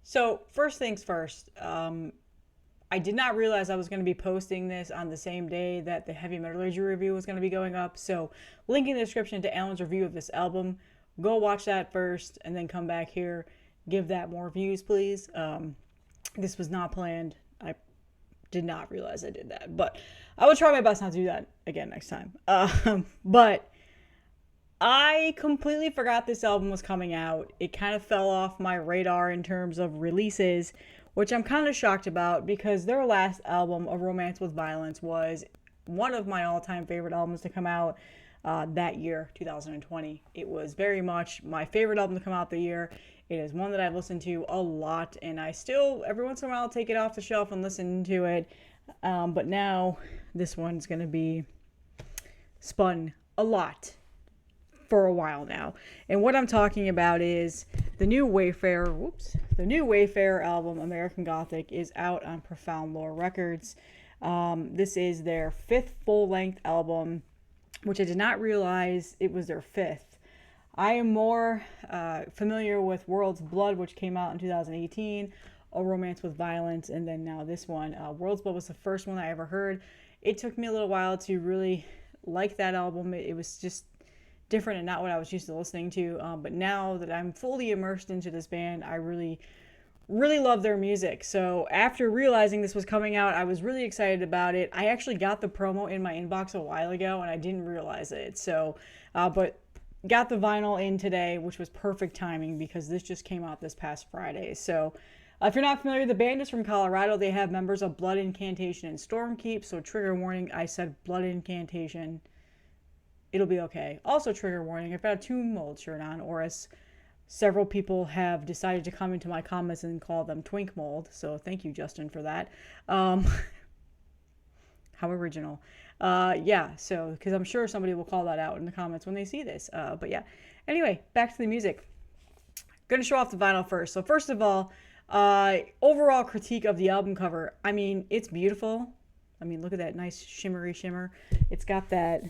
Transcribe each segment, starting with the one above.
So, first things first, I did not realize I was going to be posting this on the same day that the Heavy Metallurgy review was going to be going up. So, link in the description to Alan's review of this album. Go watch that first and then come back here. Give that more views, please. This was not planned. I did not realize I did that. But I will try my best not to do that again next time. But I completely forgot this album was coming out. It kind of fell off my radar in terms of releases, which I'm kind of shocked about because their last album, A Romance with Violence, was one of my all time favorite albums to come out that year, 2020. It was very much my favorite album to come out the year. It is one that I've listened to a lot, and I still, every once in a while, take it off the shelf and listen to it. But now, this one's going to be spun a lot for a while now. And what I'm talking about is the new Wayfarer album, American Gothic, is out on Profound Lore Records. This is their fifth full-length album, which I did not realize it was their fifth. I am more familiar with World's Blood, which came out in 2018, A Romance with Violence, and then now this one. World's Blood was the first one I ever heard. It took me a little while to really like that album. It was just different and not what I was used to listening to. But now that I'm fully immersed into this band, I really, really love their music. So after realizing this was coming out, I was really excited about it. I actually got the promo in my inbox a while ago and I didn't realize it. So, but got the vinyl in today, which was perfect timing because this just came out this past Friday. So if you're not familiar, the band is from Colorado. They have members of Blood Incantation and Stormkeep. So trigger warning, I said Blood Incantation. It'll be okay. Also, trigger warning, I've got a Tomb Mold shirt on, or as several people have decided to come into my comments and call them Twink Mold. So thank you, Justin, for that. How original. Yeah, so, because I'm sure somebody will call that out in the comments when they see this. But yeah, anyway, back to the music. Gonna show off the vinyl first. So first of all, overall critique of the album cover. I mean, it's beautiful. I mean, look at that nice shimmery shimmer. It's got that,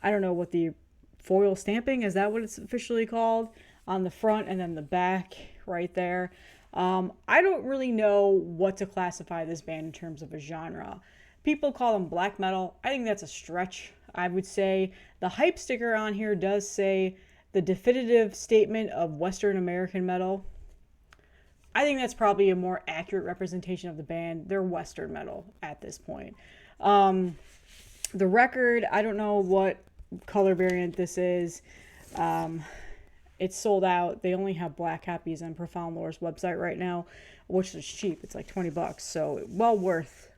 I don't know what the foil stamping, is that what it's officially called, on the front and then the back right there. I don't really know what to classify this band in terms of a genre. People call them black metal. I think that's a stretch. I would say the hype sticker on here does say the definitive statement of Western American metal. I think that's probably a more accurate representation of the band. They're Western metal at this point. The record, I don't know what color variant this is. It's sold out. They only have black copies on Profound Lore's website right now, which is cheap. It's like $20, so well worth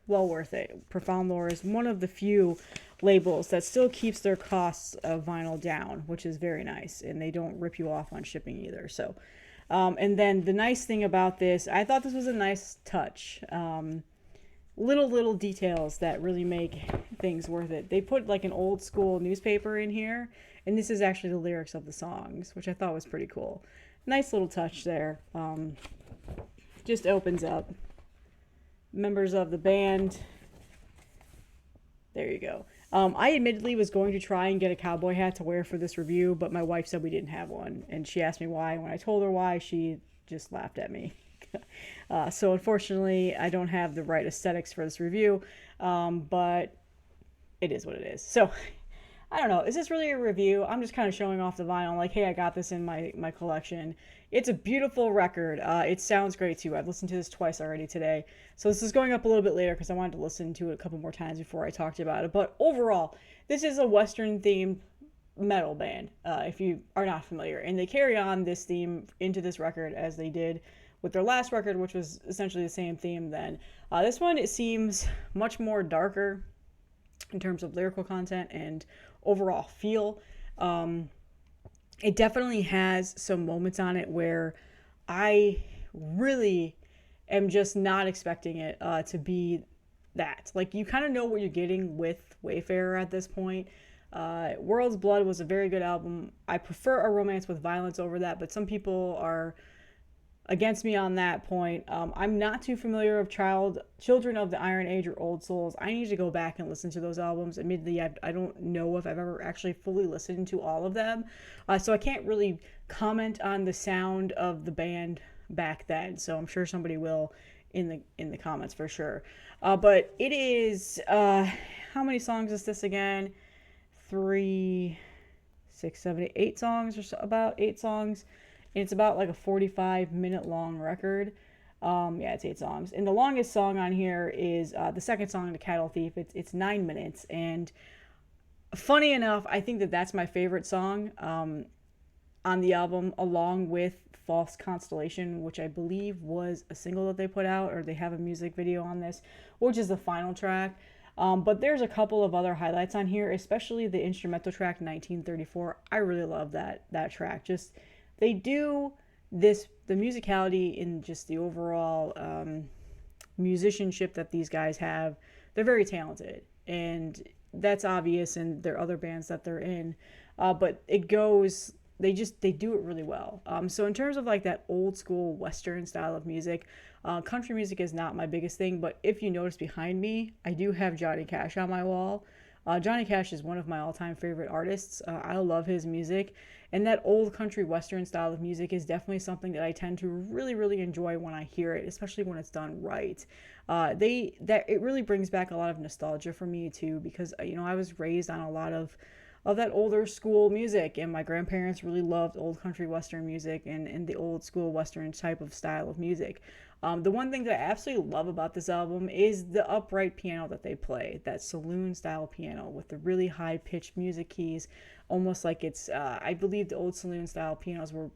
it. Profound Lore is one of the few labels that still keeps their costs of vinyl down, which is very nice, and they don't rip you off on shipping either. So, and then the nice thing about this, I thought this was a nice touch. Little details that really make things worth it. They put like an old school newspaper in here, and this is actually the lyrics of the songs, which I thought was pretty cool. Nice little touch there. Just opens up. Members of the band. There you go. I admittedly was going to try and get a cowboy hat to wear for this review, but my wife said we didn't have one, and she asked me why. And when I told her why, she just laughed at me. So unfortunately, I don't have the right aesthetics for this review, but it is what it is. So I don't know. Is this really a review? I'm just kind of showing off the vinyl, like, hey, I got this in my collection. It's a beautiful record. It sounds great too. I've listened to this twice already today. So this is going up a little bit later because I wanted to listen to it a couple more times before I talked about it. But overall, this is a Western themed metal band, if you are not familiar. And they carry on this theme into this record as they did with their last record, which was essentially the same theme then. This one, it seems much more darker in terms of lyrical content and overall feel. It definitely has some moments on it where I really am just not expecting it to be that. Like, you kind of know what you're getting with Wayfarer at this point. World's Blood was a very good album. I prefer A Romance with Violence over that, but some people are against me on that point. I'm not too familiar with Children of the Iron Age or Old Souls. I need to go back and listen to those albums. Admittedly, I don't know if I've ever actually fully listened to all of them. So I can't really comment on the sound of the band back then. So I'm sure somebody will in the comments for sure. But it is how many songs is this again? 3, 6, 7, 8 songs, or so, about 8 songs. And it's about like a 45-minute long record. Yeah, it's 8 songs. And the longest song on here is the second song, The Cattle Thief. It's 9 minutes. And funny enough, I think that that's my favorite song on the album, along with False Constellation, which I believe was a single that they put out, or they have a music video on this, which is the final track. But there's a couple of other highlights on here, especially the instrumental track 1934. I really love that track. Just they do this, the musicality in just the overall musicianship that these guys have. They're very talented, and that's obvious in their other bands that they're in. But it goes, they do it really well. So in terms of like that old school Western style of music, country music is not my biggest thing, but if you notice behind me, I do have Johnny Cash on my wall. Johnny Cash is one of my all-time favorite artists. I love his music, and that old country Western style of music is definitely something that I tend to really, really enjoy when I hear it, especially when it's done right. It really brings back a lot of nostalgia for me too, because I was raised on a lot of that older school music, and my grandparents really loved old country Western music and the old school Western type of style of music. The one thing that I absolutely love about this album is the upright piano that they play, that saloon style piano with the really high pitched music keys, almost like it's, I believe the old saloon style pianos were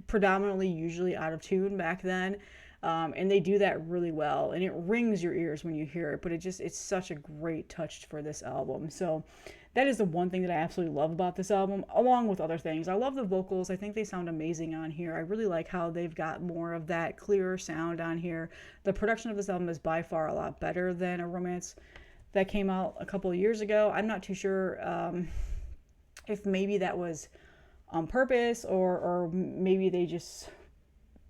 predominantly usually out of tune back then. And they do that really well, and it rings your ears when you hear it, but it's such a great touch for this album. So that is the one thing that I absolutely love about this album, along with other things. I love the vocals. I think they sound amazing on here. I really like how they've got more of that clearer sound on here. The production of this album is by far a lot better than A Romance that came out a couple of years ago. I'm not too sure if maybe that was on purpose, or maybe they just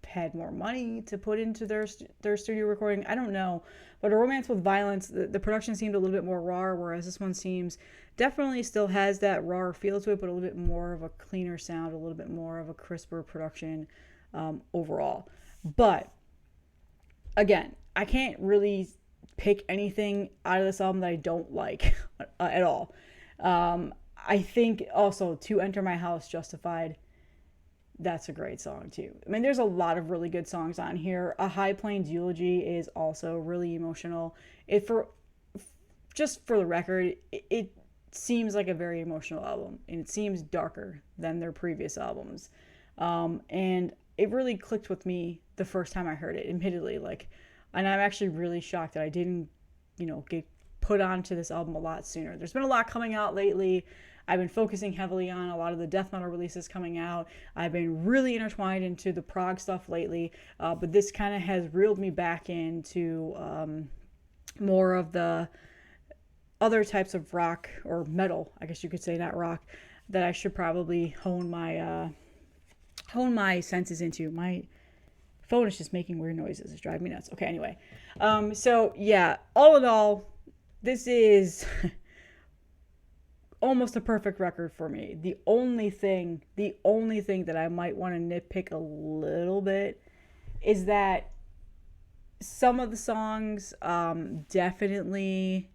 had more money to put into their studio recording. I don't know. But A Romance with Violence, the production seemed a little bit more raw, whereas this one seems definitely still has that raw feel to it, but a little bit more of a cleaner sound, a little bit more of a crisper production overall. But again, I can't really pick anything out of this album that I don't like at all. I think also To Enter My House, Justified, that's a great song too. I mean, there's a lot of really good songs on here. A High Plains Eulogy is also really emotional. Just for the record, it seems like a very emotional album, and it seems darker than their previous albums. And it really clicked with me the first time I heard it, admittedly. And I'm actually really shocked that I didn't, get put onto this album a lot sooner. There's been a lot coming out lately. I've been focusing heavily on a lot of the death metal releases coming out. I've been really intertwined into the prog stuff lately, but this kind of has reeled me back into more of the other types of rock, or metal, I guess you could say, not rock, that I should probably hone my senses into. My phone is just making weird noises. It's driving me nuts. Okay, anyway. So yeah, all in all, this is almost a perfect record for me. The only thing that I might want to nitpick a little bit is that some of the songs definitely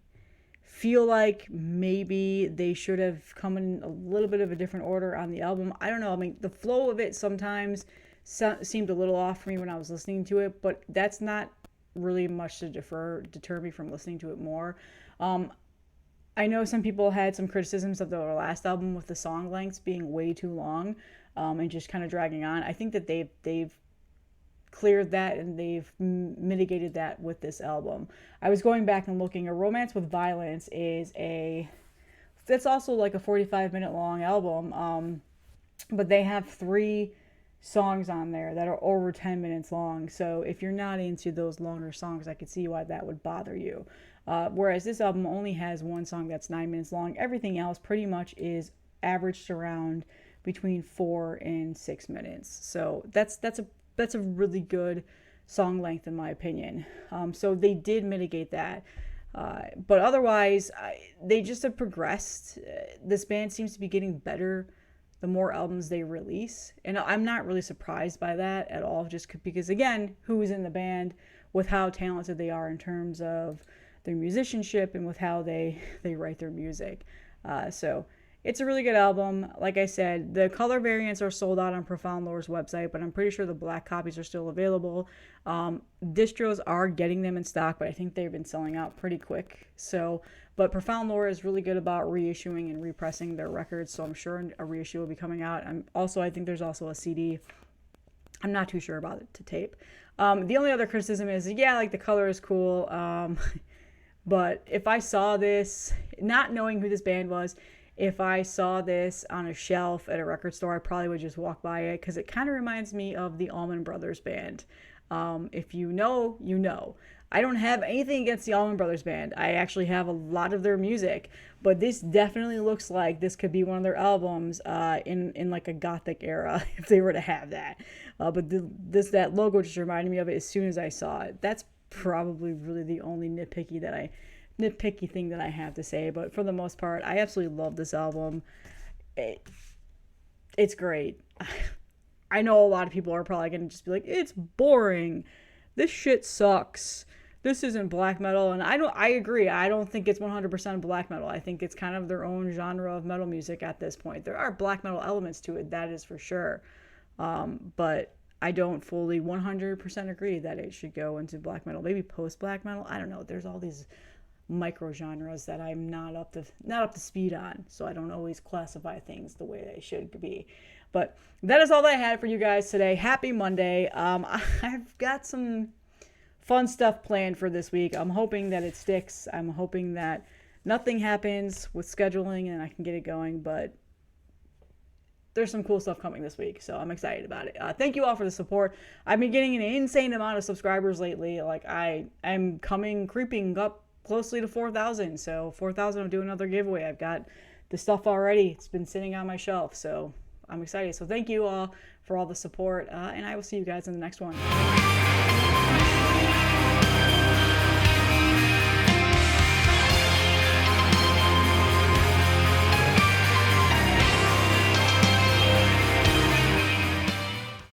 feel like maybe they should have come in a little bit of a different order on the album. I don't know. I mean, the flow of it sometimes seemed a little off for me when I was listening to it, but that's not really much to deter me from listening to it more. I know some people had some criticisms of their last album with the song lengths being way too long, and just kind of dragging on. I think that they've cleared that, and they've mitigated that with this album. I was going back and looking. A Romance with Violence that's also like a 45-minute long album, but they have 3 songs on there that are over 10 minutes long. So if you're not into those longer songs, I could see why that would bother you. Whereas this album only has 1 song that's 9 minutes long. Everything else pretty much is averaged around between 4 and 6 minutes. So that's a really good song length in my opinion. So they did mitigate that. But otherwise, they just have progressed. This band seems to be getting better the more albums they release. And I'm not really surprised by that at all, just because, again, who's in the band, with how talented they are in terms of their musicianship and with how they write their music. So it's a really good album. Like I said, the color variants are sold out on Profound Lore's website, but I'm pretty sure the black copies are still available. Distros are getting them in stock, but I think they've been selling out pretty quick. So, but Profound Lore is really good about reissuing and repressing their records, so I'm sure a reissue will be coming out. I think there's also a CD. I'm not too sure about it to tape. The only other criticism is, yeah, like the color is cool, but if I saw this, not knowing who this band was, if I saw this on a shelf at a record store, I probably would just walk by it, because it kind of reminds me of the Allman Brothers Band. If you know, you know. I don't have anything against the Allman Brothers Band. I actually have a lot of their music, but this definitely looks like this could be one of their albums in like a Gothic era, if they were to have that. But that logo just reminded me of it as soon as I saw it. That's probably really the only nitpicky thing that I have to say, but for the most part, I absolutely love this album. It's great. I know a lot of people are probably going to just be like, it's boring. This shit sucks. This isn't black metal. And I agree. I don't think it's 100% black metal. I think it's kind of their own genre of metal music at this point. There are black metal elements to it, that is for sure. But I don't fully 100% agree that it should go into black metal. Maybe post black metal. I don't know. There's all these micro genres that I'm not up to speed on, so I don't always classify things the way they should be. But that is all I had for you guys today. Happy Monday. I've got some fun stuff planned for this week. I'm hoping that it sticks. I'm hoping that nothing happens with scheduling and I can get it going, but there's some cool stuff coming this week, so I'm excited about it. Thank you all for the support. I've been getting an insane amount of subscribers lately. Like, I'm creeping up closely to 4,000. So 4,000, I'm doing another giveaway. I've got the stuff already. It's been sitting on my shelf, so I'm excited. So thank you all for all the support, and I will see you guys in the next one.